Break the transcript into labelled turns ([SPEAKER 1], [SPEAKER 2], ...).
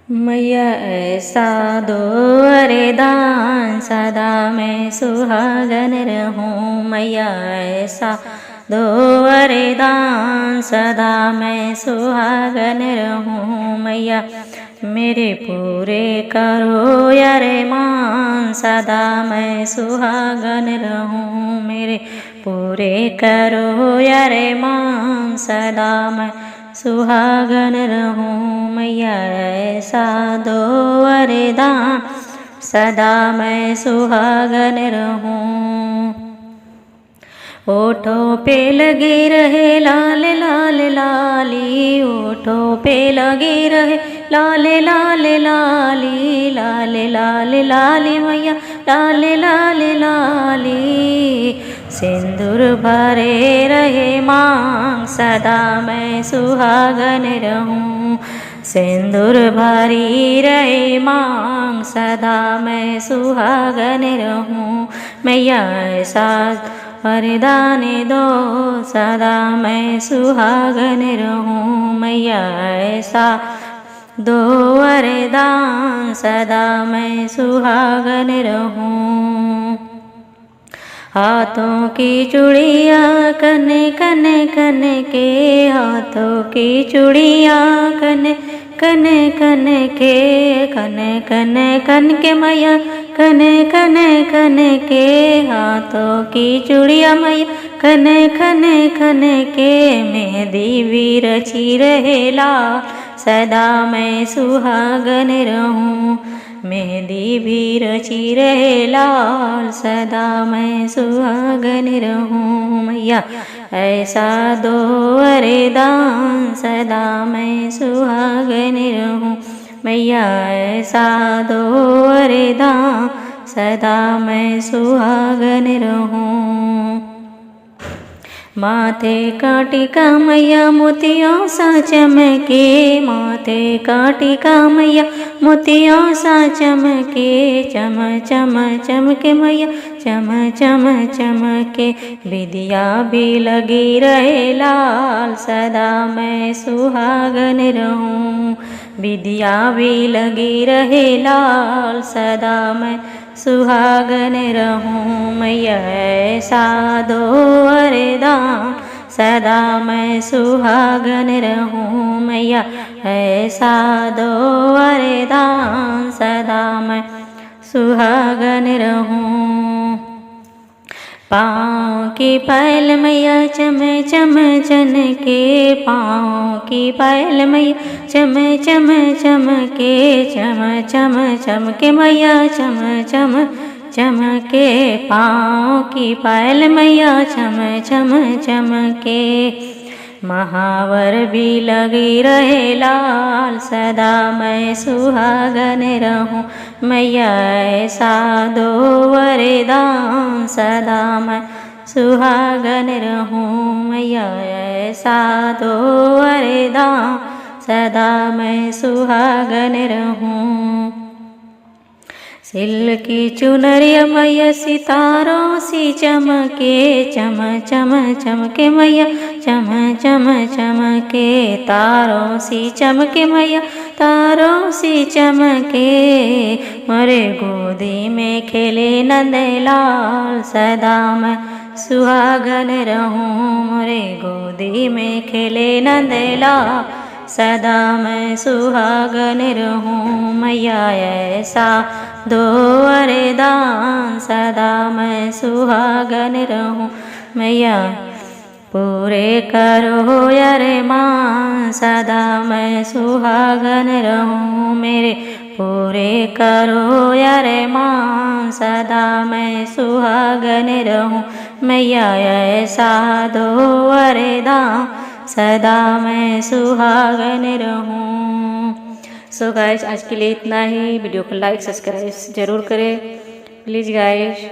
[SPEAKER 1] मैया ऐसा दो वरदान सदा मैं सुहागन रहूं। मैया ऐसा दो वरदान सदा मैं सुहागन रहूं। मैया मेरे पूरे करो अरमान सदा मैं सुहागन रहूं। मेरे पूरे करो अरमान सदा मैं सुहागन रहूं। मैया ऐसा दो वरदान सदा मैं सुहागन रहूं। ओठों पे लगे रहे लाल लाल लाली, ओठों पे लगे रहे लाल लाल लाली, लाल लाल लाली मैया लाल लाल लाली। सिंदूर भरे रहे मांग सदा मैं सुहागन रहूं। सिंदूर भरी रहे मांग सदा मैं सुहागन रहूं। मैया ऐसा वरदान दो सदा मैं सुहागन रहूं। मैया ऐसा दो वरदान सदा मैं सुहागन रहूं। हाथों की चूड़िया कन कन कन के, हाथों की चूड़िया कन कन कन के, कन कन कन के मैया कन कन कन के, हाथों की चूड़िया मैया कन कन कन के। मेहंदी भी रची रहे लाल सदा मैं सुहागन रहूं। मेहंदी भी रची रहे लाल सदा मैं सुहागन रहूं। मैया ऐसा दो वरदान सदा मैं सुहागन रहूं। मैया ऐसा दो वरदान सदा मैं सुहागन रहूं। माथे का टीका मैया मोतियों सा चमके, माथे का टीका मैया मोतियों सा चमके, चम चम चमके मैया चम चम चमके। विदिया भी लगी रहे लाल सदा मैं सुहागन रहूं। विदिया भी लगी रहे लाल सदा मैं सुहागन रहूं। मैया ऐसा दो वरदान सदा मैं सुहागन रहूं। मैया ऐसा दो वरदान सदा मैं सुहागन रहूं। पाँव की पायल मैया चम चम चन के, पाँव की पायल मैया चम चम चम के, चम चम चम के मैया चम चम चम के। पाँव की पायल मैया चम चम चम के। महावर भी लगी रहे लाल सदा मैं सुहागन रहूं। मैया ऐसा दो वरदान सदा मैं सुहागन रहूं। मैया ऐसा दो वरदान सदा मैं सुहागन रहूं। सिल्की चुनरिया मैया सितारों सी चमके, चम चम चमके मैया चम चम चमके। तारों सी चमके मैया तारों सी चमके। मोरे गोदी में खेले नंदलाल सदा मैं सुहागन रहूं। मोरे गोदी में खेले नंदलाल सदा मैं सुहागन रहूं। मैया ऐसा दो वरदान सदा मैं सुहागन रहूं। मैया पूरे करो अरमान सदा मैं सुहागन रहूं। मेरे पूरे करो अरमान सदा मैं सुहागन रहूं। मैया ऐसा दो वरदान सदा मैं सुहागन रहूं। सो गाइस आज के लिए इतना ही। वीडियो को लाइक सब्सक्राइब जरूर करें प्लीज़ गाइस।